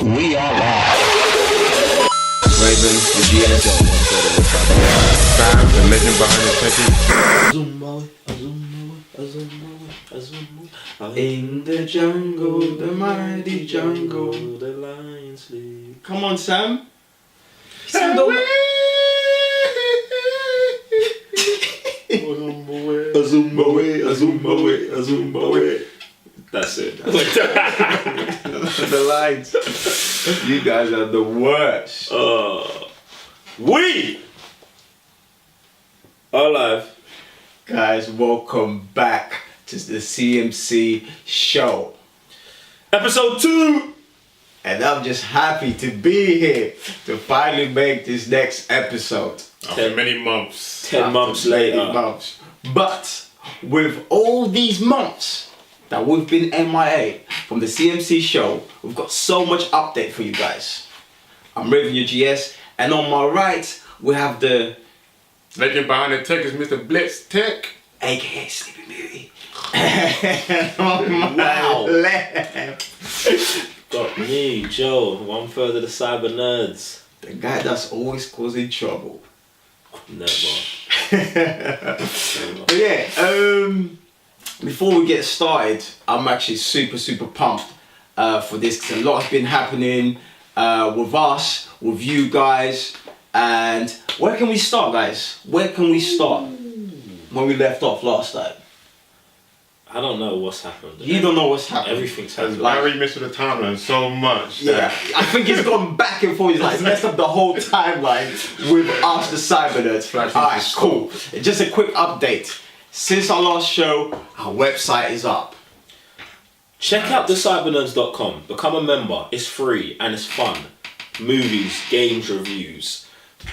We are live. Raven, the GeekSensei. Sam, the legend behind the techie. In the jungle, the mighty jungle, the lions sleep. Come on, Sam. Sam, don't... Azumbawe. That's it. The lines. You guys are the worst. We are live. Guys, welcome back to the CMC show. Episode 2. And I'm just happy to be here to finally make this next episode. After many months. 10 months later. But with all these months that we've been MIA from the CMC show, we've got so much update for you guys. I'm Raven, your GS, and on my right we have the Legend behind the tech is Mr. Blitz Tech. aka Sleepy Beauty. And on my left, Got me, Joe. 1/3 of the CYBERNERDS. the guy that's always causing trouble. Never. But yeah, before we get started, I'm actually super pumped for this because a lot has been happening with us, with you guys, and where can we start, guys? Where can we start when we left off last time? I don't know what's happened. You don't know what's happened. Everything's Has happened. Larry messed with the timeline so much. Yeah, I think it's gone back and forth. It's like messed up the whole timeline with us, the CyberNerds. Alright, cool. Just a quick update. Since our last show, our website is up. Check out the CYBERNERDS.com. Become a member. It's free and it's fun. Movies, games reviews,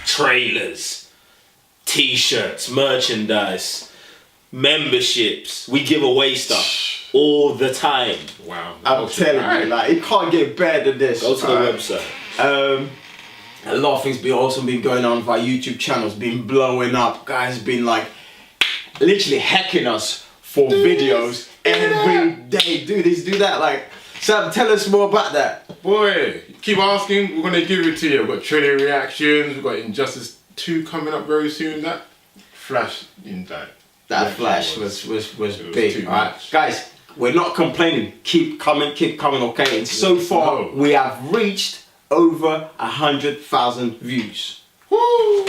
trailers, t-shirts, merchandise, memberships. We give away stuff all the time. Wow. I'm telling you, like, it can't get better than this. Go to the website. A lot of things also been going on with our YouTube channels, been blowing up. Guys been like literally hacking us for videos every day. Do this, do that. Like, Sam, tell us more about that. Boy, keep asking, we're going to give it to you. We've got trailer reactions, we've got Injustice 2 coming up very soon. That Flash in that. That reaction flash was big. too Alright, much. guys, we're not complaining. Keep coming, okay? And so far, No. we have reached over 100,000 views. Woo!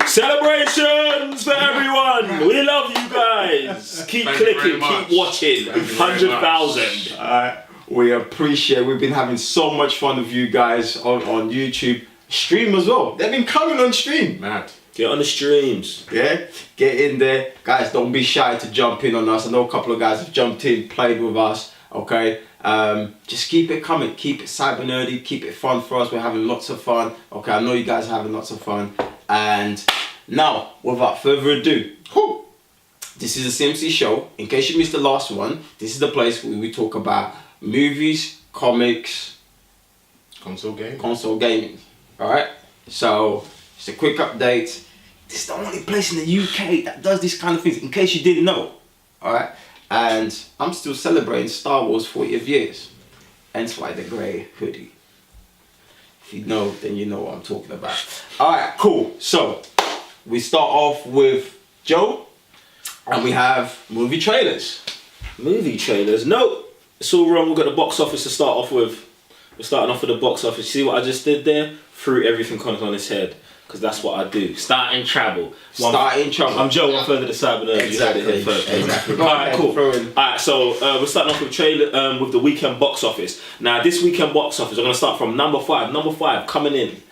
Celebrations for everyone! We love you guys! Keep Thank you very clicking, much. keep watching. Thank you very 100,000. We appreciate. We've been having so much fun with you guys on YouTube. Stream as well. They've been coming on stream. Mad. Get on the streams. Yeah, get in there, guys. Don't be shy to jump in on us. I know a couple of guys have jumped in, played with us. Okay, just keep it coming. Keep it cyber nerdy. Keep it fun for us. We're having lots of fun. Okay, I know you guys are having lots of fun. And now, without further ado, this is a CMC show. In case you missed the last one, this is the place where we talk about movies, comics, Console game. console gaming. Alright? So, just a quick update. This is the only place in the UK that does this kind of things, in case you didn't know. Alright? And I'm still celebrating Star Wars 40th years. Hence why the grey hoodie. If you know, then you know what I'm talking about. Alright, cool. So, we start off with Joe. And we have movie trailers. Movie trailers? No, it's all wrong. We've got the box office to start off with. We're starting off with the box office. See what I just did there? Threw everything on his head. Because that's what I do. Start in trouble. I'm Joe, 1/3 of the CyberNerds. Exactly. You heard it here first. Exactly. Alright, cool. Throw in. Alright, so we're starting off with trailer with the weekend box office. Now, this weekend box office, I'm going to start from number 5. Number 5 coming in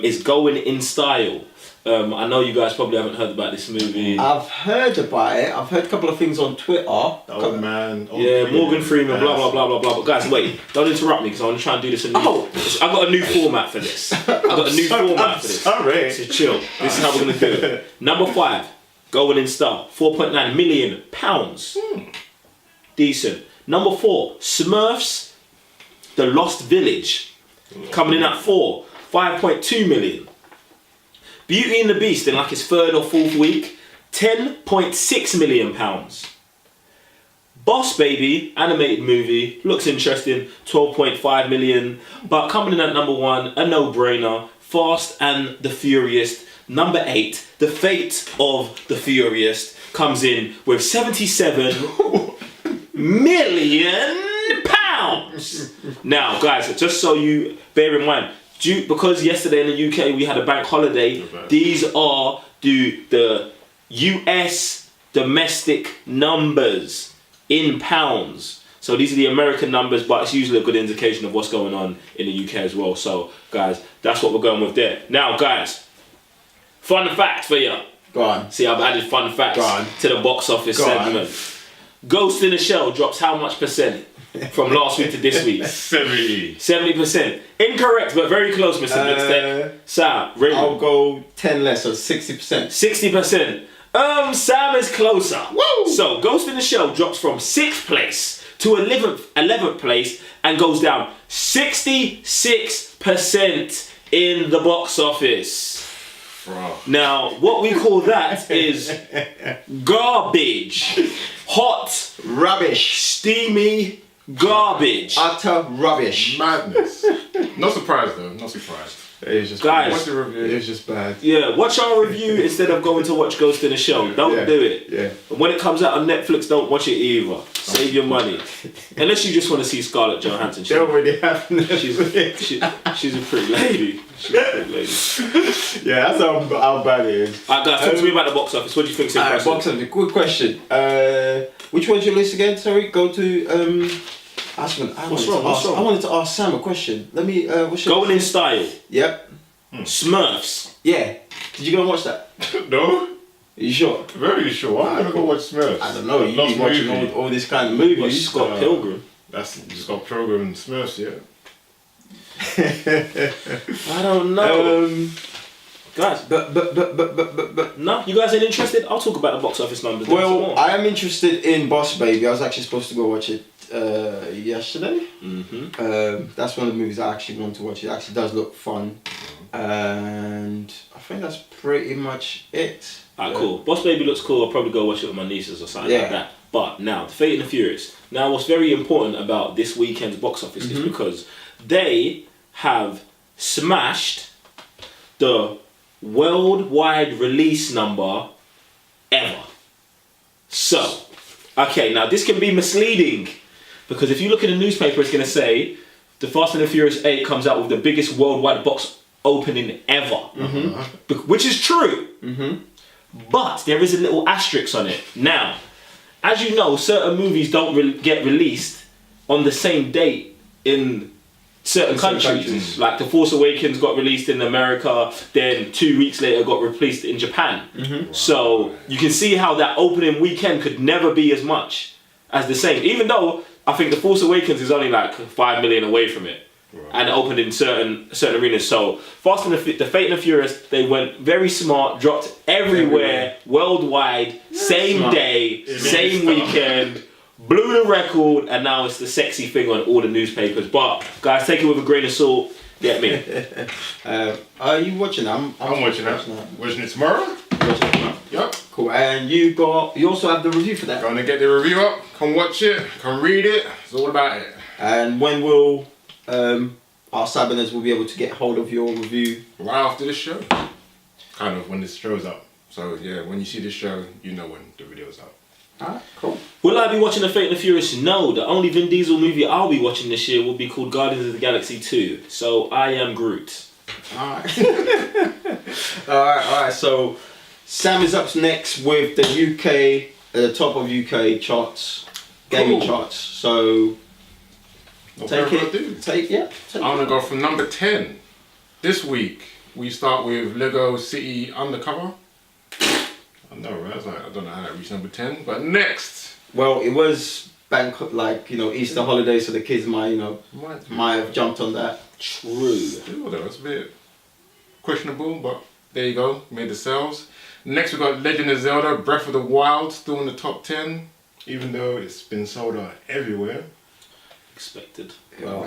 is Going in Style. I know you guys probably haven't heard about this movie. I've heard about it. I've heard a couple of things on Twitter. Old man. Yeah, Morgan Freeman, blah blah blah blah blah. But guys, wait, don't interrupt me because I want to try and do this. I got a new format for this. I got a new format for this. Sorry. So chill. This is how we're gonna do it. Number 5, Going in Style, £4.9 million. Decent. Number 4, Smurfs, The Lost Village, coming in at 4, £5.2 million. Beauty and the Beast in like its 3rd or 4th week, £10.6 million. Boss Baby, animated movie, looks interesting, 12.5 million. But coming in at number 1, a no-brainer, Fast and the Furious. Number 8, The Fate of the Furious, comes in with 77 million pounds. Now, guys, just so you bear in mind, because yesterday in the UK we had a bank holiday, these are the US domestic numbers in pounds. So these are the American numbers, but it's usually a good indication of what's going on in the UK as well. So, guys, that's what we're going with there. Now, guys, fun fact for you. Go on. See, I've added fun facts to the box office segment. Ghost in the Shell drops how much percent from last week to this week? 70%. Incorrect, but very close, Mr. Mixtape. Sam, really? I'll go 10 less, so 60%. 60%. Sam is closer. Woo! So, Ghost in the Shell drops from 6th place to 11th place and goes down 66% in the box office. Bro. Now, what we call that is garbage. Hot, Rubbish. steamy garbage. Utter rubbish. Madness. Not surprised though, not surprised. It was just Guys, What's the review? It was just bad. Yeah, watch our review instead of going to watch Ghost in the Shell. Don't do it. Yeah. And when it comes out on Netflix, don't watch it either. Save your money. Unless you just want to see Scarlett Johansson. They already have She's a pretty lady. She's a pretty lady. Yeah, that's how bad it is. Alright, guys, talk to me about the box office. What do you think's Alright, impressive? box office. Good question. Which one's your list again? Sorry, go to I wanted to ask Sam a question. Let me Going in Style. Yep. Smurfs. Yeah. Did you go and watch that? No? Are you sure? Very sure. I'm gonna go watch Smurfs. I don't know. But You not be watching movie. all this kind of movies. Scott Pilgrim. That's Scott Pilgrim and Smurfs, yeah. I don't know. Guys, But no, you guys ain't interested? I'll talk about the box office numbers. well, I am interested in Boss Baby. I was actually supposed to go watch it yesterday. That's one of the movies I actually want to watch. It actually does look fun, and I think that's pretty much it. Alright, cool. Boss Baby looks cool. I'll probably go watch it with my nieces or something like that. But now, The Fate and the Furious. Now, what's very important about this weekend's box office is because they have smashed the worldwide release number ever. So, okay, now this can be misleading because if you look in the newspaper, it's going to say The Fast and the Furious 8 comes out with the biggest worldwide box opening ever, which is true. But there is a little asterisk on it. Now, as you know, certain movies don't get released on the same date in certain countries. Like The Force Awakens got released in America, then 2 weeks later got released in Japan. So you can see how that opening weekend could never be as much as the same. Even though I think The Force Awakens is only like 5 million away from it. And opened in certain arenas. So Fast and the Fate and the Furious, they went very smart, dropped everywhere, worldwide, same day, same weekend, blew the record, and now it's the sexy thing on all the newspapers. But guys, take it with a grain of salt. Get me. Are you watching that? I'm watching that. Watching it tomorrow? Yep. Cool. And you also have the review for that. Gonna get the review up. Come watch it. Come read it. It's all about it. And when will our CYBERNERDS will be able to get hold of your review? Right after this show. Kind of when this show's up. So yeah, when you see this show, you know when the video's up. Alright, cool. Will I be watching The Fate and the Furious? No, the only Vin Diesel movie I'll be watching this year will be called Guardians of the Galaxy 2. So I am Groot. Alright. Alright, so Sam is up next with the UK, the top of UK charts, gaming charts. So take it. I'm gonna go from number 10. This week we start with Lego City Undercover. I know, right? I don't know how that reached number 10. But next, well, it was Easter holiday, so the kids might have jumped on that. True. Still though, it's a bit questionable, but there you go. Made the sales. Next we got Legend of Zelda Breath of the Wild, still in the top 10, even though it's been sold out everywhere. Expected. Well,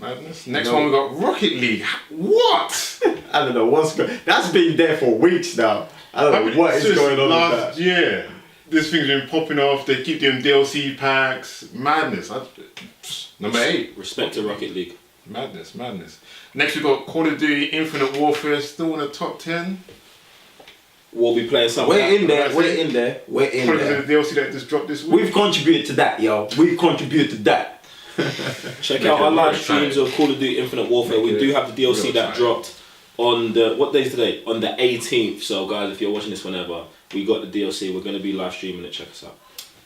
Madness. Next one we got Rocket League. What? I don't know what's going. That's been there for weeks now. I don't know what is going on with that. Last year. this thing's been popping off. They keep doing DLC packs. Madness. Number 8. Respect to Rocket League. Madness. Next we got Call of Duty Infinite Warfare, still in the top 10. We'll be playing something. We're in there. Probably there. the DLC that just dropped this week. We've contributed to that, yo. We've contributed to that. Check out our live streams of Call of Duty Infinite Warfare. We do have the DLC that dropped on the, what day is today? On the 18th. So guys, if you're watching this whenever, we got the DLC. We're going to be live streaming it. Check us out.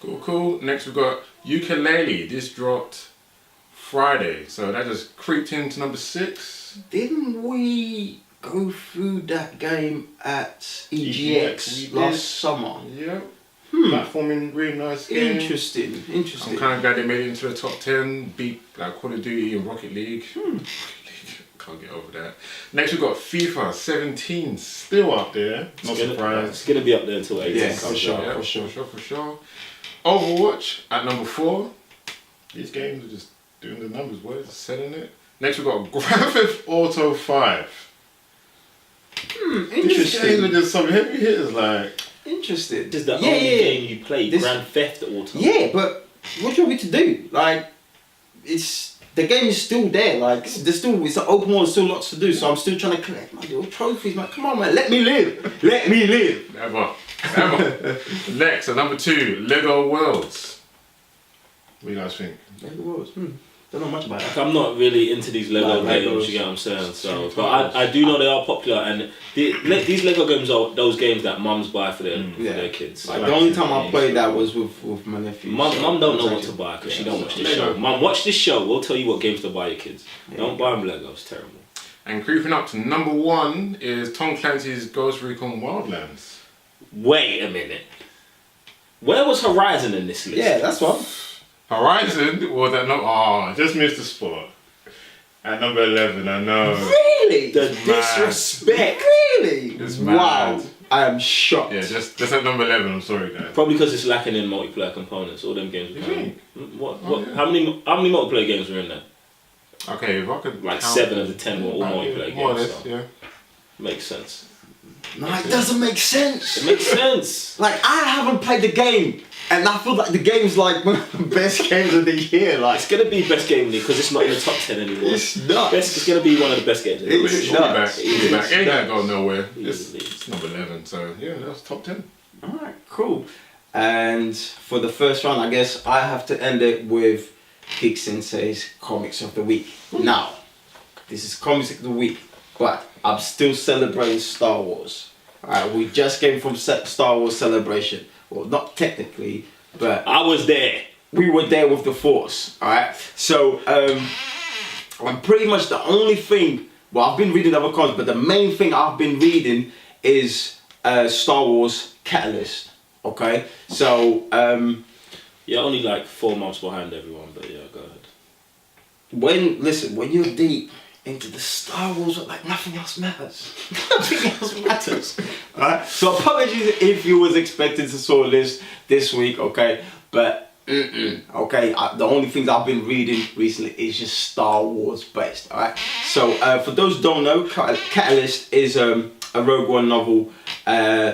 Cool. Next we got Ukulele. This dropped Friday. So that just creeped into number 6. Didn't we go through that game at EGX We last did. summer? Yep. Platforming, really nice game. Interesting. I'm kind of glad they made it into the top 10. Beat like Call of Duty and Rocket League. Can't get over that. Next we've got FIFA 17, still up there. Not surprised. It's going to be up there until 18 Yes, comes for sure. out. Yeah, for sure. Overwatch at number 4. These games are just doing the numbers, boys. Selling it. Next we've got Grand Theft Auto 5. These Interesting. games are just some heavy hitters, like. Interesting. This is the only game you play, Grand Theft Auto. Yeah, but what do you want me to do? Like, the game is still there. Like, it's an open world, still lots to do. So I'm still trying to collect my little trophies, man. Come on, man, let me live. Never. Next, at number 2, Lego Worlds. What do you guys think? Lego Worlds. Don't know much about that. I'm not really into these Lego Like games, Legos. you get what I'm saying? So, but I do know they are popular, and these Lego games are those games that mums buy for their kids. Like, the only time I played that was with my nephew. Mum don't know what to buy because she don't watch this show. Mum, watch this show. We'll tell you what games to buy your kids. Don't buy them Legos. Terrible. And creeping up to number 1 is Tom Clancy's Ghost Recon Wildlands. Wait a minute. Where was Horizon in this list? Yeah, that's one. Horizon was at number. Oh, just missed the spot. At number 11, I know. Really? The It's mad. disrespect. Really? It's Wow. mad. I am shocked. Yeah, just at number 11. I'm sorry, guys. Probably because it's lacking in multiplayer components. All them games. You think? What? Yeah. How many multiplayer games were in there? Okay, if I could. Like count 7 of the 10 were all multiplayer more or games. less, So yeah. makes sense. No, it doesn't make sense. It makes sense. Like, I haven't played the game, and I feel like the game's like one of the best games of the year. Like, It's gonna be best game because it's not in the top 10 anymore. it's nuts. It's gonna be one of the best games. It's We'll be nuts. back. We'll be back. It's Ain't gonna nuts. go nowhere. Easily. It's number 11, so yeah, that's top 10. Alright, cool. And for the first round, I guess I have to end it with GeekSensei's Comics of the Week. Now, this is Comics of the Week, but I'm still celebrating Star Wars. Alright, we just came from Star Wars Celebration. Well, not technically, but I was there. we were there with the Force. Alright, so I'm pretty much the only thing. Well, I've been reading other comics, but the main thing I've been reading is Star Wars Catalyst. Okay, so Yeah, only like 4 months behind everyone, but yeah, go ahead. when you're deep into the Star Wars, like nothing else matters. Nothing else matters. Alright, so apologies if you was expecting to saw this week. Okay, but okay, the only things I've been reading recently is just Star Wars based. Alright, so for those who don't know, Catalyst is a Rogue One novel,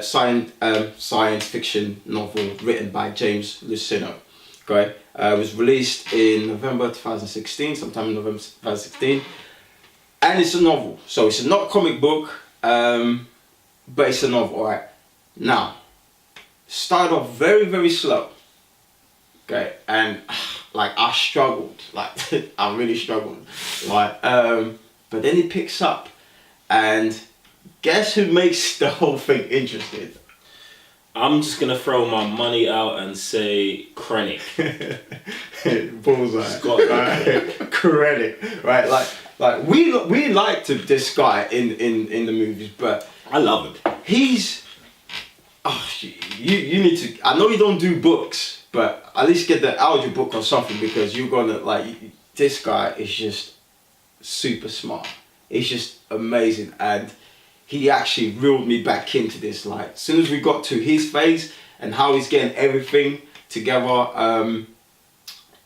science fiction novel written by James Luceno. Okay, it was released in November 2016, sometime in November 2016, and it's a novel. So it's not a comic book, but it's a novel. Alright, now started off very slow. Okay, and like I struggled, like I really struggled, like but then it picks up, and guess who makes the whole thing interesting? I'm just gonna throw my money out and say Krennic. Bullseye. Scott. Right? Credit, right? Like we liked this guy in the movies, but I love him. he's you need to. I know you don't do books, but at least get the audio book or something, because you're gonna like this guy is just super smart. It's just amazing, and he actually reeled me back into this. Like as soon as we got to his phase and how he's getting everything together,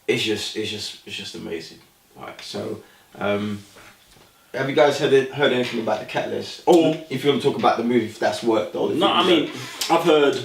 it's just amazing. Right, so have you guys heard anything about the Catalyst? Or if you want to talk about the movie, if that's worked. Or No, I mean, I've heard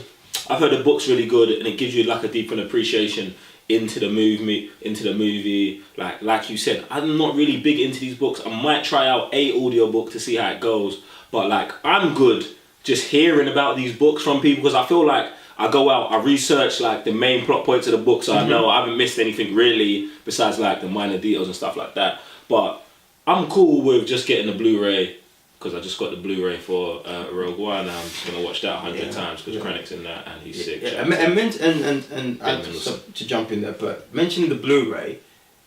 I've heard the book's really good, and it gives you like a deeper appreciation into the movie. Like you said, I'm not really big into these books. I might try out a audiobook to see how it goes, but like I'm good just hearing about these books from people, because I feel like I go out, I research like the main plot points of the book, so I know I haven't missed anything really besides like the minor details and stuff like that. But I'm cool with just getting the Blu-ray, because I just got the Blu-ray for Rogue One, and I'm just gonna watch that 100 times because Krennic's in that and he's sick. Yeah. To jump in there, but mentioning the Blu-ray,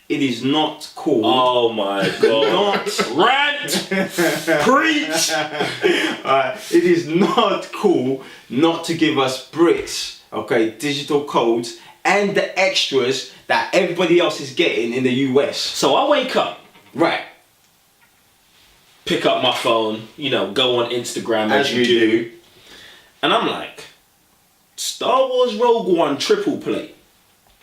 it is not cool. Oh my god! Rant, preach. It is not cool not to give us Brits, okay, digital codes and the extras that everybody else is getting in the US. So I wake up, Right. pick up my phone, go on Instagram as you do, and I'm like, Star Wars Rogue One triple play,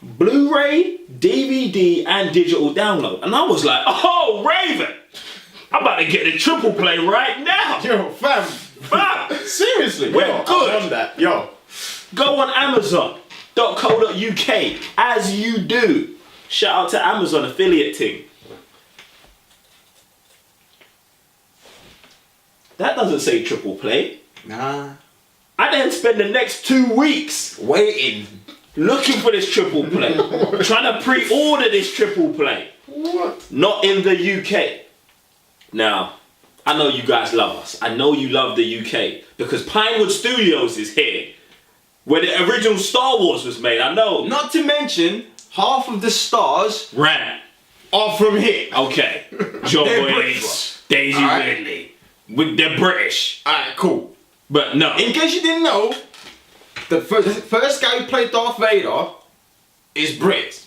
Blu-ray, DVD, and digital download, and I was like, oh Raven, I'm about to get the triple play right now. Yo, fam. Seriously, we're good. On that. Yo, go on Amazon.co.uk as you do. Shout out to Amazon affiliate team. That doesn't say triple play. nah. I then spend the next 2 weeks Waiting. looking for this triple play, trying to pre-order this triple play. What? Not in the UK. Now, I know you guys love us. I know you love the UK because Pinewood Studios is here, where the original Star Wars was made. I know. Not to mention, half of the stars Ran. are from here. Okay. John They're Williams, Daisy Alright. Ridley. They're British. Alright, cool. But no. In case you didn't know, the first guy who played Darth Vader is Brit.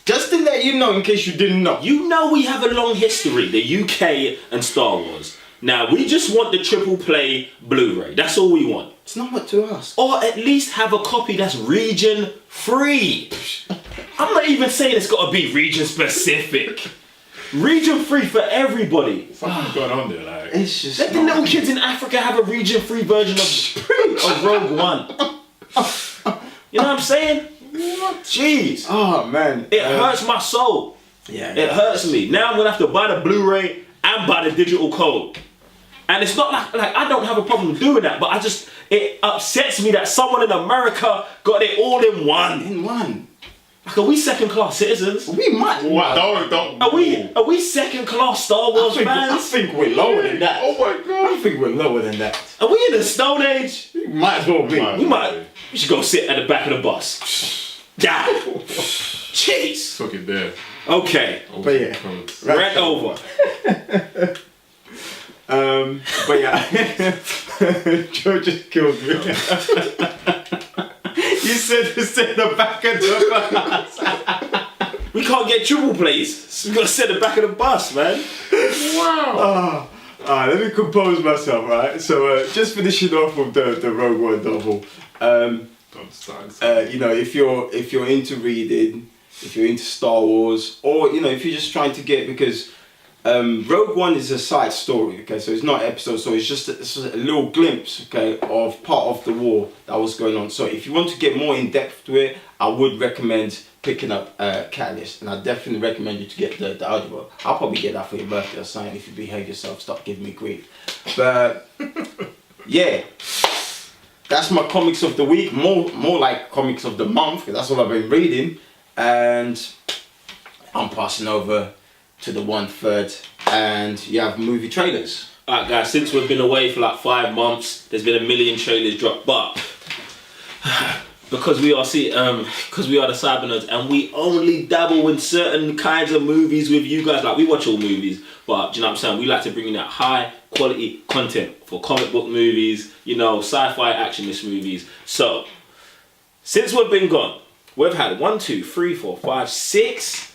Just to let you know, in case you didn't know. You know we have a long history, the UK and Star Wars. Now, we just want the triple play Blu-ray. That's all we want. It's not up to us. Or at least have a copy that's region free. I'm not even saying it's got to be region specific. Region free for everybody. Something's going on there, like. It's just Let the little kids in Africa have a region free version of Rogue One. You know what I'm saying? What? Jeez. Oh man. It hurts my soul. Yeah. It hurts me. Now I'm gonna have to buy the Blu-ray and buy the digital code. And it's not like I don't have a problem doing that, but it upsets me that someone in America got it all in one. In one. Like, are we second-class citizens? We might. What? Don't. Are we second-class Star Wars I fans? think we're lower than that. Oh my I god. think we're lower than that. Are we in the Stone Age? Might as well be. We should go sit at the back of the bus. Yeah. Jeez. Took it there. Okay. But yeah. Rant over. But yeah. Joe just killed me. You said to sit the back of the bus. We can't get triple plays. So we gotta sit at the back of the bus, man. Wow. Let me compose myself, right? So just finishing off with the Rogue One double. Don't start. If you're into reading, if you're into Star Wars, or if you're just trying to get, because Rogue One is a side story, okay, so it's not episode, so it's just a little glimpse, okay, of part of the war that was going on. So if you want to get more in depth to it, I would recommend picking up Catalyst, and I definitely recommend you to get the audiobook. I'll probably get that for your birthday or something if you behave yourself. Stop giving me grief. But yeah, that's my comics of the week. More like comics of the month, because that's what I've been reading. And I'm passing over to the 1/3, and you have movie trailers. Alright guys, since we've been away for like 5 months, there's been 1 million trailers dropped, but because we are the CYBERNERDS and we only dabble in certain kinds of movies with you guys, like we watch all movies, but do you know what I'm saying, we like to bring in that high quality content for comic book movies, sci-fi actionist movies. So since we've been gone, we've had 6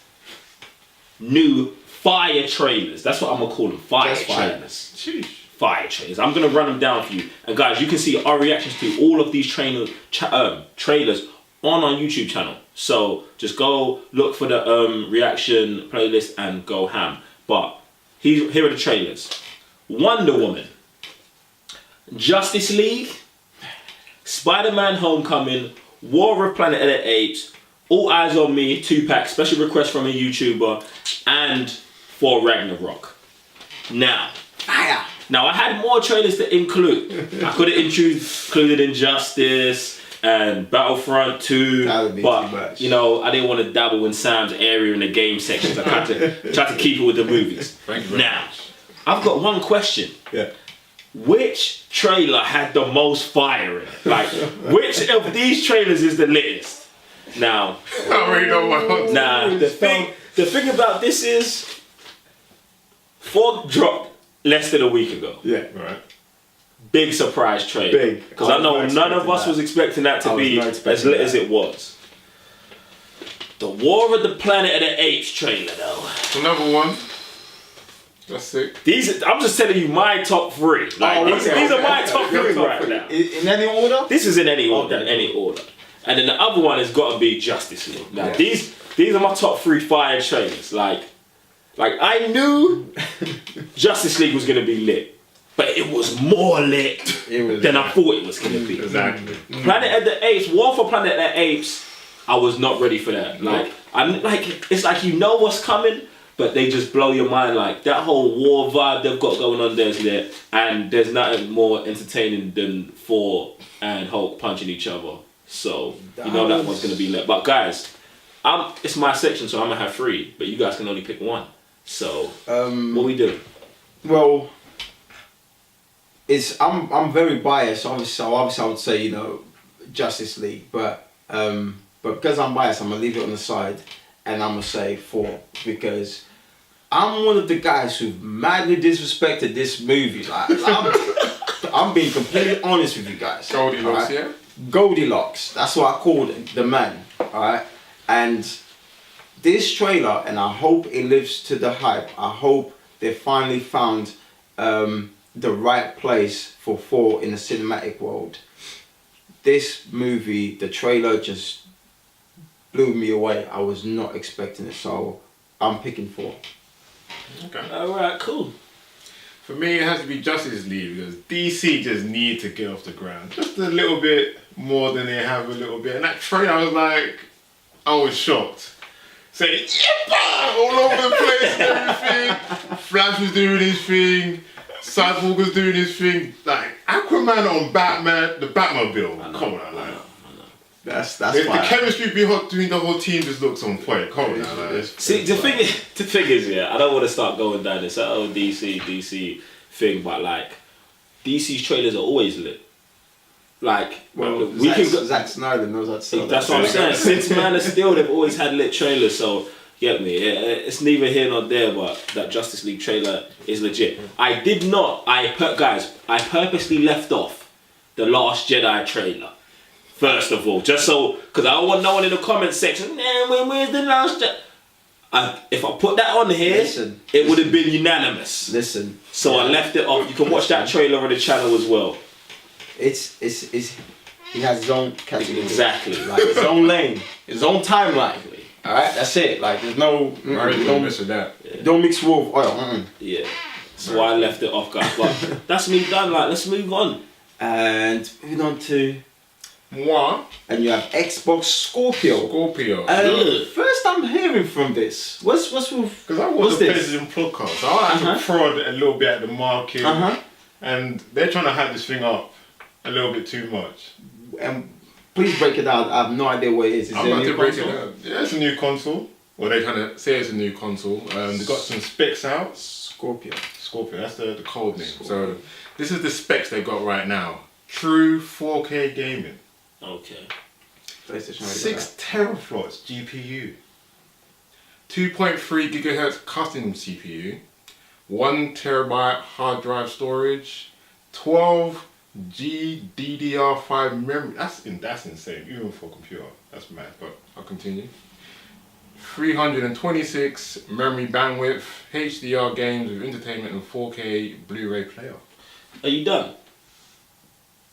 new fire trailers. That's what I'm gonna call them. Fire trailers. Sheesh. Fire trailers. I'm gonna run them down for you. And guys, you can see our reactions to all of these trailers on our YouTube channel. So just go look for the reaction playlist and go ham. But here are the trailers. Wonder Woman, Justice League, Spider-Man Homecoming, War of Planet of the Apes, All Eyes on Me, 2-pack, special request from a YouTuber, and for Ragnarok. Now, I had more trailers to include. I could have included Injustice and Battlefront 2, That would be but too much. you know, I didn't want to dabble in Sam's area in the game section. So I tried to keep it with the movies. Thank you very Now, much. I've got one question. Yeah. Which trailer had the most fire in it? Like, which of these trailers is the latest? Now, I already know my answer. the thing about this is, 4 dropped less than a week ago. Yeah. Right. Big surprise trailer. Big. Because I know I was none not of us expecting was expecting that to I was be not as expecting lit as that. it was. The War of the Planet of the Apes trailer, though. Another one. That's sick. I'm just telling you my top 3. Like, these are my top 3 right now. In any order? This is in any order, Okay. any order. And then the other one has got to be Justice League. Now, Yeah. these are my top 3 fire trailers. Like I knew Justice League was gonna be lit, but it was more lit than I thought it was gonna be. Exactly. Planet of the Apes, War for Planet of the Apes. I was not ready for that. It's like you know what's coming, but they just blow your mind. Like that whole war vibe they've got going on there, and there's nothing more entertaining than Thor and Hulk punching each other. So you know that one's gonna be lit. But guys, it's my section, so I'm gonna have 3, but you guys can only pick 1. So what we do? Well, I'm very biased. Obviously I would say Justice League, but because I'm biased, I'm gonna leave it on the side, and I'm gonna say 4 because I'm one of the guys who madly disrespected this movie. Like, I'm being completely honest with you guys. Goldilocks, alright? yeah? Goldilocks. That's what I called the man. Alright? And this trailer, and I hope it lives to the hype. I hope they finally found the right place for Thor in the cinematic world. This movie, the trailer just blew me away. I was not expecting it, so I'm picking 4. Okay. Alright, cool. For me, it has to be Justice League because DC just need to get off the ground. Just a little bit more than they have a little bit. And that trailer, I was shocked. Saying, yeah, all over the place and everything. Flash was doing his thing. Cyborg was doing his thing. Like, Aquaman on Batman, the Batmobile. Come on, like. That's The why. chemistry between the whole team just looks on point. Come on, like. See, the thing is, yeah, I don't want to start going down this DC thing, but like, DC's trailers are always lit. Like, Well, we can go. Zack Snyder knows how to sell That's that. what I'm saying. Since Man of Steel, they've always had lit trailers, so get me. It's neither here nor there, but that Justice League trailer is legit. I purposely left off the Last Jedi trailer. First of all, just so, because I don't want no one in the comment section, where's the Last Jedi? If I put that on here, Listen. it would have been unanimous. Listen. So I left it off. You can watch that trailer on the channel as well. It's he has his own category. Exactly. Like his own lane, his own timeline. Alright, that's it. Like there's no Don't mess with that. don't mix wolf oil. Yeah. So I left it off, guys. But that's me done. Like, let's move on. And moving on to Moi, and you have Xbox Scorpio. Scorpio. First I'm hearing from this. What's with Because I what's was a this? president podcast, so I had to prod a little bit at the market, and they're trying to hype this thing up a little bit too much. And please break it down. I have no idea what it is. Is I'm it a about new to break console? it down. Yeah, it's a new console. Well, they're trying to say it's a new console. They got some specs out. Scorpio. Scorpio, that's the code name. So this is the specs they got right now. True 4K gaming. Okay. PlayStation 6 teraflops GPU. 2.3 gigahertz custom CPU. 1 terabyte hard drive storage. 12 GDDR5 memory. That's insane, even for a computer. That's mad, but I'll continue. 326 memory bandwidth, HDR games with entertainment and 4K Blu-ray player. Are you done?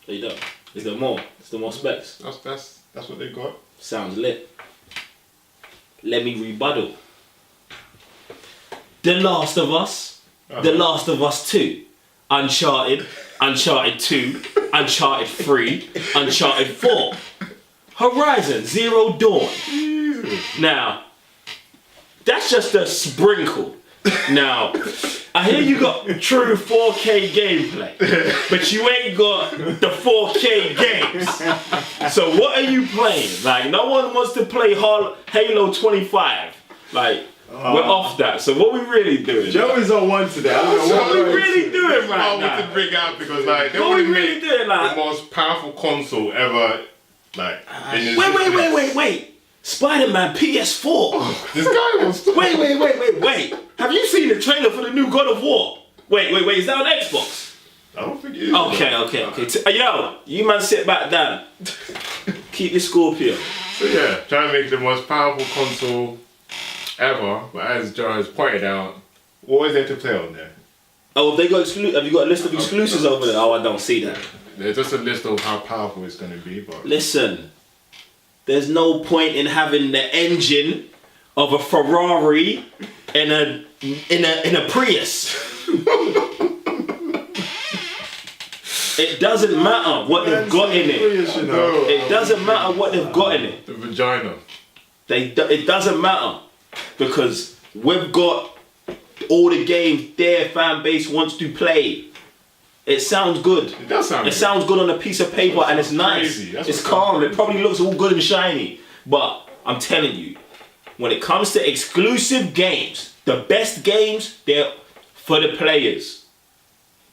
Are you done? Is there more? Is there more specs? That's what they got. Sounds lit. Let me rebuttal. The Last of Us. The Last of Us 2. Uncharted, Uncharted 2, Uncharted 3, Uncharted 4, Horizon Zero Dawn. Now, that's just a sprinkle. Now, I hear you got true 4K gameplay, but you ain't got the 4K games. So what are you playing? Like, no one wants to play Halo 25. Like, we're off that. So what we really doing? Joe is on one today. I don't know What we really doing right I now? want to bring out because like they What want we to really make doing, like? the most powerful console ever. Like, in existence. Wait. Spider-Man PS4. This guy wants to. Wait. Have you seen the trailer for the new God of War? Wait. Is that on Xbox? I don't think it is. Okay. Yo, you man sit back down. Keep your Scorpio. So yeah, trying to make the most powerful console ever. But as Joe has pointed out, what is there to play on there? Oh, have you got a list of exclusives over there? Oh, I don't see that. There's just a list of how powerful it's going to be, but Listen, there's no point in having the engine of a Ferrari in a Prius. It doesn't matter what they've got in it. It doesn't matter what they've got in it. the vagina. It doesn't matter because we've got all the games their fan base wants to play. It sounds good. It does sound. It sounds good on a piece of paper and it's nice. crazy. That's It's what calm. It probably looks all good and shiny. But I'm telling you, when it comes to exclusive games, the best games, they're for the players.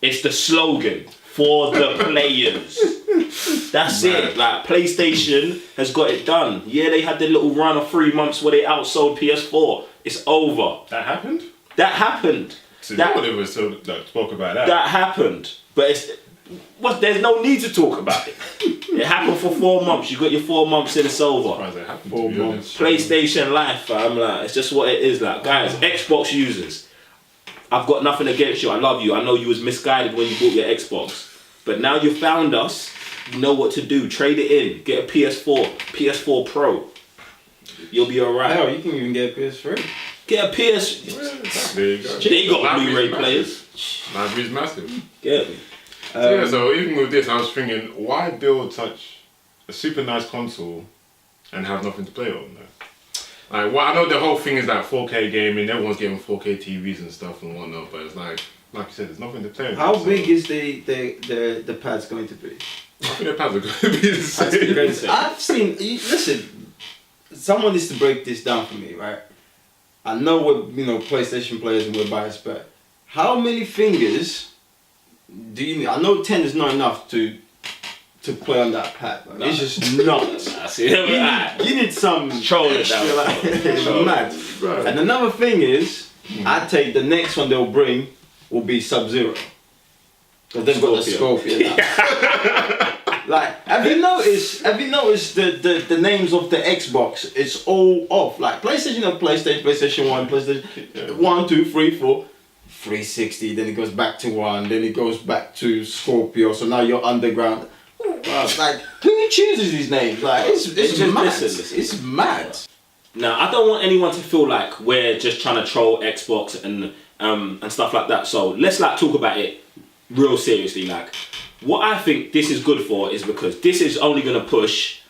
It's the slogan. For the players. That's it. Like, PlayStation has got it done. Yeah, they had their little run of 3 months where they outsold PS4. It's over. That happened? That happened. So nobody was spoke about that. That happened. But there's no need to talk about it. It happened for 4 months. You got your 4 months and it's over. Surprised that happened, to be honest. PlayStation life, fam. Like, it's just what it is. Like, guys, Xbox users, I've got nothing against you. I love you. I know you was misguided when you bought your Xbox. But now you found us, you know what to do. Trade it in. Get a PS4 Pro. You'll be alright. Hell, you can even get a PS3. Get a PS. There you go. They got Library's Blu-ray massive. players. Library's massive. Get me. So even with this, I was thinking, why build such a super nice console and have nothing to play on there? Like, well, I know the whole thing is like 4K gaming. Everyone's getting 4K TVs and stuff and whatnot, but it's like you said, there's nothing to play on. How so big is the pads going to be? I think the pads are going to be the same. I've seen. Listen, someone needs to break this down for me, right? I know we're PlayStation players and we're biased, but how many fingers do you need? I know 10 is not enough to play on that pad. Right? It's just not. You need some Troll it extra, down. like, it's mad. Right. And another thing is, I take the next one they'll bring will be Sub-Zero. Because they've got the Scorpio now. Like, have you noticed the names of the Xbox? It's all off. Like PlayStation 1, PlayStation 1, 2, 3, 4, 360, then it goes back to 1, then it goes back to Scorpio, so now you're underground. Like, who chooses these names? Like, it's just mad. listen. It's mad. Now, I don't want anyone to feel like we're just trying to troll Xbox and stuff like that. So let's talk about it real seriously. Like, what I think this is good for is because this is only gonna push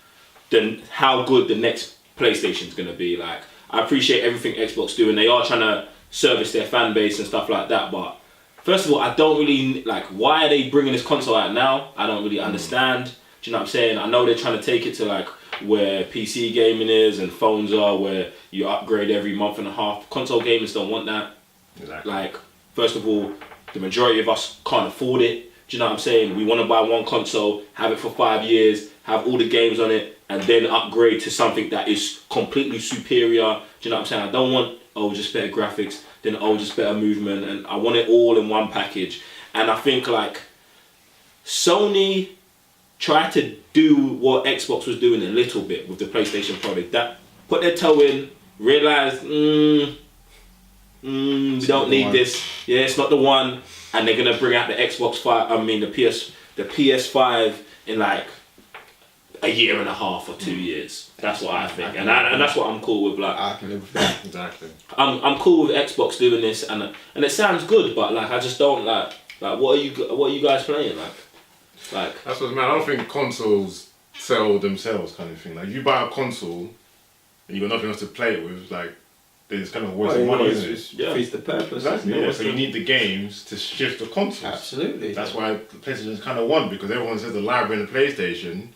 how good the next PlayStation is gonna be. Like, I appreciate everything Xbox doing. They are trying to service their fan base and stuff like that. But first of all, I don't really like why are they bringing this console out now. I don't really understand. Do you know what I'm saying? I know they're trying to take it to like where PC gaming is and phones are, where you upgrade every month and a half. Console gamers don't want that. Exactly. Like, first of all, the majority of us can't afford it. Do you know what I'm saying? We want to buy one console, have it for 5 years, have all the games on it, and then upgrade to something that is completely superior. Do you know what I'm saying? I don't want, just better graphics, then just better movement, and I want it all in one package. And I think like Sony tried to do what Xbox was doing a little bit with the PlayStation product. That put their toe in, realized, we don't need this. Yeah, it's not the one. And they're gonna bring out the the PS5 in like a year and a half or 2 years. That's what I think, and that's what I'm cool with. Like, I can live with that. Exactly. I'm cool with Xbox doing this, and it sounds good, but like I just don't like. Like, what are you guys playing? Like That's what's mad. I don't think consoles sell themselves, kind of thing. Like, you buy a console and you got nothing else to play it with, like, it's kind of a waste of money, isn't it? Yeah. Defeats the purpose. Exactly. Isn't it? Yeah. So you need the games to shift the consoles. Absolutely. That's why the PlayStation's kind of won, because everyone says the library in the PlayStation.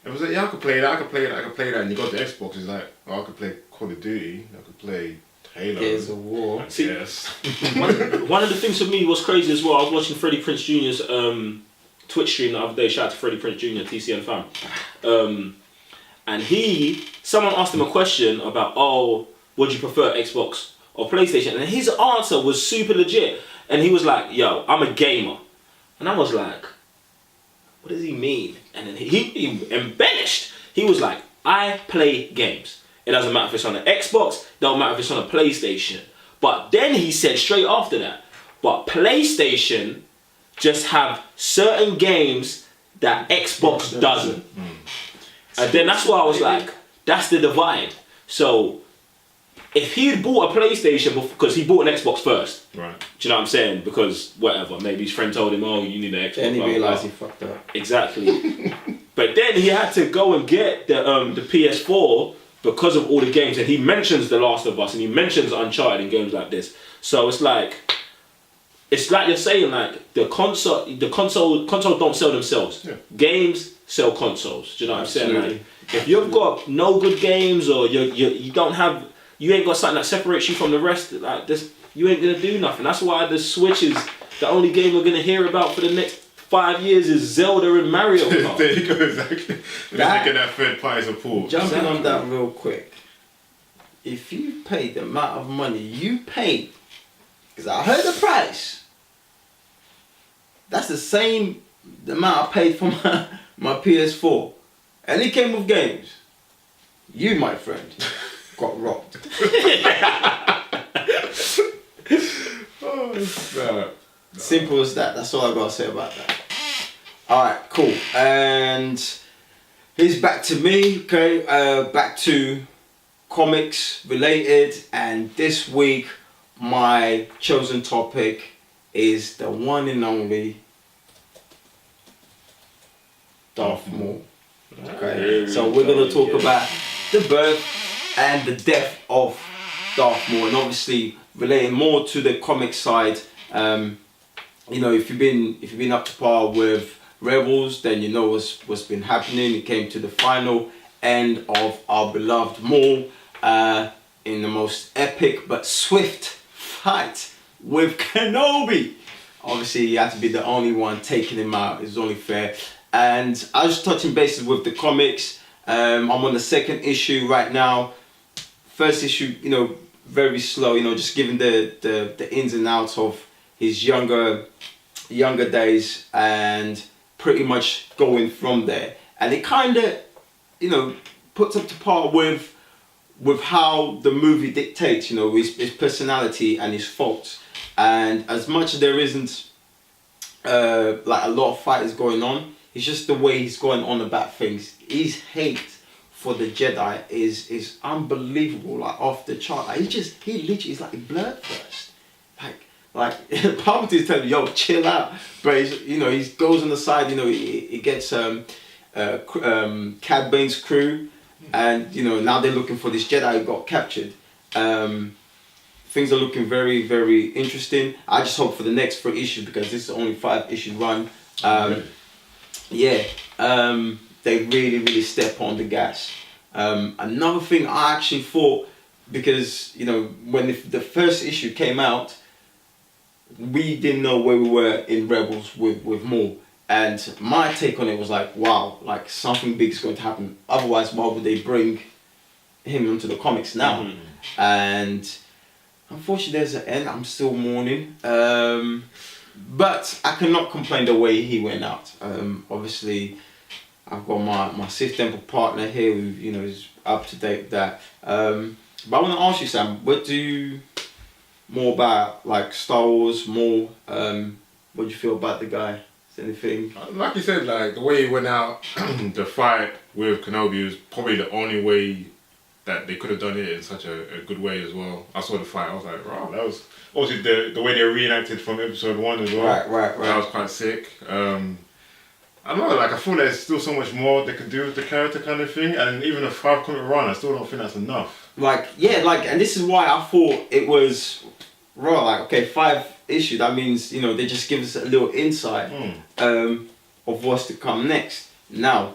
Everyone's like, yeah, I could play that, I could play that, I could play that. And you got the Xbox, it's like, oh, I could play Call of Duty, I could play Halo. Gears of War. Yes. one of the things for me was crazy as well. I was watching Freddie Prinze Jr.'s Twitch stream the other day. Shout out to Freddie Prinze Jr., TCN fam. And someone asked him a question about, would you prefer Xbox or PlayStation? And his answer was super legit. And he was like, yo, I'm a gamer. And I was like, what does he mean? And then he embellished. He was like, I play games. It doesn't matter if it's on an Xbox, don't matter if it's on a PlayStation. But then he said straight after that, but PlayStation just have certain games that Xbox doesn't. And then that's why I was like, that's the divide. So if he'd bought a PlayStation, because he bought an Xbox first. Right. Do you know what I'm saying? Because whatever, maybe his friend told him, oh, you need an Xbox. Then he blah, blah, realised blah. he fucked up. Exactly. But then he had to go and get the PS4 because of all the games. And he mentions The Last of Us and he mentions Uncharted and games like this. So it's like you're saying, like, the console don't sell themselves. Yeah. Games sell consoles. Do you know what I'm saying? Absolutely. Like, if you've got no good games or you ain't got something that separates you from the rest, like this, you ain't gonna do nothing. That's why the Switch is the only game we're gonna hear about for the next 5 years is Zelda and Mario Kart. There you go, exactly. They're making that third party support. Jumping on that real quick. If you paid the amount of money you paid, because I heard the price, that's the same amount I paid for my PS4. And it came with games. You, my friend, got robbed. Oh, snap. Simple as that. That's all I gotta say about that. Alright, cool. And here's back to me, okay? Back to comics related. And this week, my chosen topic is the one and only Darth Maul. Okay, so we're gonna talk about the birth and the death of Darth Maul, and obviously relating more to the comic side. You know, if you've been up to par with Rebels, then you know what's been happening. It came to the final end of our beloved Maul in the most epic but swift fight with Kenobi. Obviously, he had to be the only one taking him out. It's only fair. And I was touching bases with the comics. I'm on the second issue right now. First issue, you know, very slow. You know, just giving the ins and outs of his younger days and pretty much going from there. And it kind of, you know, puts up to par with how the movie dictates. You know, his personality and his faults. And as much as there isn't like a lot of fighters going on, it's just the way he's going on about things. His hate for the Jedi is unbelievable, like off the chart. Like he literally is like bloodthirst. Like Palpatine's telling him, yo, chill out. But he goes on the side. You know, he gets Cad Bane's crew, and you know now they're looking for this Jedi who got captured. Things are looking very, very interesting. I just hope for the next 3 issues, because this is only 5-issue run. They really, really step on the gas. Another thing I actually thought, because you know when the first issue came out, we didn't know where we were in Rebels with Maul, and my take on it was like, wow, like something big is going to happen. Otherwise, why would they bring him into the comics now? Mm-hmm. And unfortunately, there's an end. I'm still mourning. But I cannot complain the way he went out. Obviously, I've got my Sith Temple partner here who, you know, is up to date with that. But I want to ask you, Sam, what do you more about like Star Wars, more? What do you feel about the guy? Is there anything? Like you said, like the way he went out, the fight with Kenobi was probably the only way that they could have done it in such a good way as well. I saw the fight, I was like, wow, that was obviously the way they reenacted from episode 1 as well. Right. That was quite sick. I don't know, like I feel there's still so much more they could do with the character kind of thing, and even a 5 comic run, I still don't think that's enough. And this is why I thought it was raw. Like, okay, 5 issue. That means they just give us a little insight of what's to come next. Now,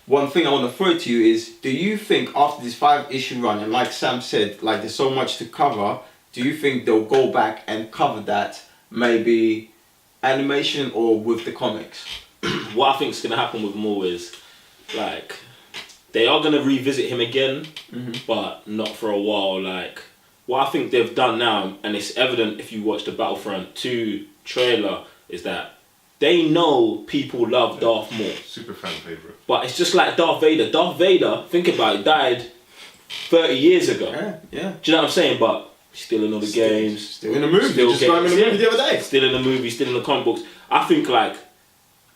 one thing I want to throw to you is: do you think after this 5 issue run, and like Sam said, like there's so much to cover, do you think they'll go back and cover that maybe animation or with the comics? What I think is going to happen with Maul is, like, they are going to revisit him again, but not for a while. Like, what I think they've done now, and it's evident if you watch the Battlefront 2 trailer, is that they know people love Darth Maul. Super fan favourite. But it's just like Darth Vader. Darth Vader, think about it, died 30 years ago. Yeah. Do you know what I'm saying? But still in all the games. Still in the movie. Just got him in the movie the other day. Still in the movie, still in the comic books. I think, like,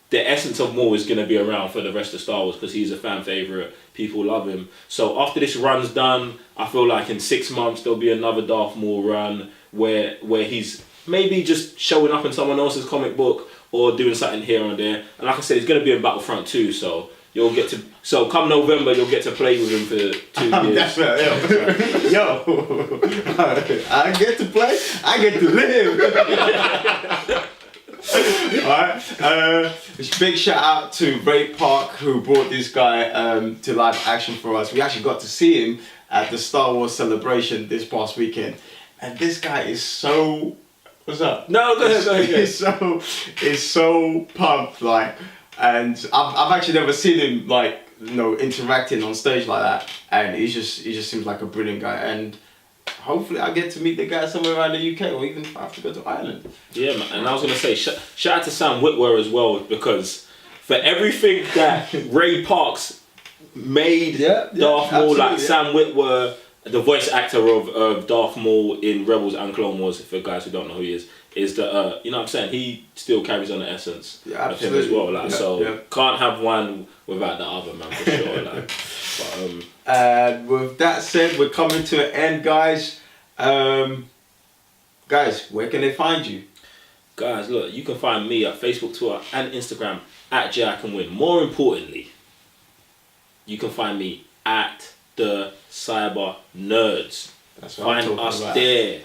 the essence of Maul is going to be around for the rest of Star Wars because he's a fan favourite. People love him. So after this run's done, I feel like in 6 months there'll be another Darth Maul run where he's maybe just showing up in someone else's comic book or doing something here and there. And like I said, he's going to be in Battlefront 2, so you'll get to... So come November, you'll get to play with him for 2 years. That's right, yo. I get to play, I get to live. Alright, big shout out to Ray Park who brought this guy to live action for us. We actually got to see him at the Star Wars celebration this past weekend, and this guy is so... What's up? No, go ahead. He's so pumped, like, and I've actually never seen him like interacting on stage like that, and he just seems like a brilliant guy, and hopefully I get to meet the guy somewhere around the UK, or even if I have to go to Ireland. Yeah, man. And I was gonna say shout out to Sam Witwer as well, because for everything that Ray Parks made Darth Maul, like Sam Witwer, the voice actor of Darth Maul in Rebels and Clone Wars, for guys who don't know who he is that you know what I'm saying, he still carries on the essence of him as well. Like, can't have one without the other, man, for sure. Like, but, and with that said, we're coming to an end, guys. Guys, where can they find you? Guys, look, you can find me at Facebook, Twitter, and Instagram at JayICanWin. More importantly, you can find me at the CYBERNERDS. That's what I'm find talking us about. there.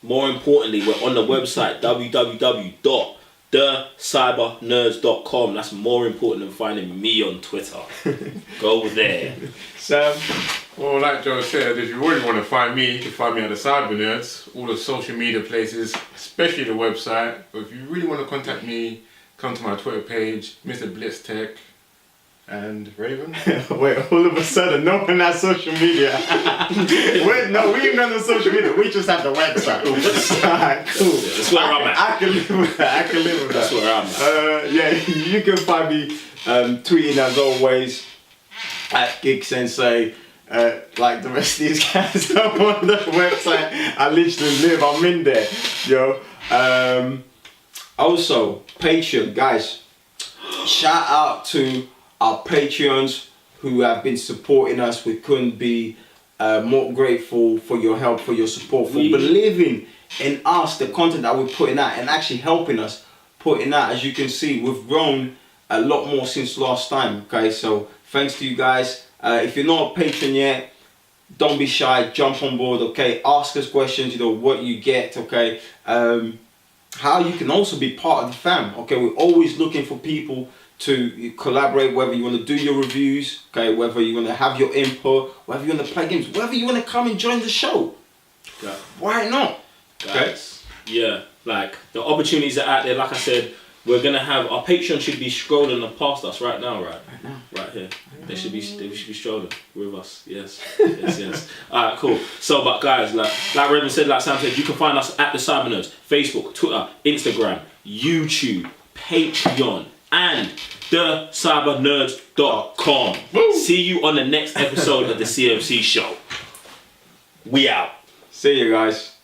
More importantly, we're on the website www.thecybernerds.com. That's more important than finding me on Twitter. Go there. Sam? Well, like Joe said, if you really want to find me, you can find me at the CyberNerds, all the social media places, especially the website. But if you really want to contact me, come to my Twitter page, Mr. Blitz Tech. And Raven? Wait, all of a sudden, no one has social media. Wait, no, we ain't on the social media. We just have the website. Alright, cool. That's where I'm at. I can live with that. That's where I'm at. Yeah, you can find me tweeting as always at GeekSensei. Like the rest of these guys, I'm on the website. I literally live. I'm in there, yo. Also, Patreon, guys. Shout out to our Patreons who have been supporting us. We couldn't be more grateful for your help, for your support, for believing in us, the content that we're putting out, and actually helping us putting out. As you can see, we've grown a lot more since last time. Okay, so thanks to you guys. If you're not a patron yet, don't be shy. Jump on board. Okay, ask us questions. You know what you get. Okay, how you can also be part of the fam. Okay, we're always looking for people to collaborate, whether you want to do your reviews, okay, whether you want to have your input, whether you want to play games, whether you want to come and join the show. Yeah. Why not? Guys, yeah, like the opportunities are out there. Like I said, we're gonna have our Patreon should be scrolling past us right now, right here. They should be strolling with us. Yes. Alright, cool. So, but guys, like Raven said, like Sam said, you can find us at the CyberNerds, Facebook, Twitter, Instagram, YouTube, Patreon, and thecybernerds.com. See you on the next episode of the CMC show. We out. See you guys.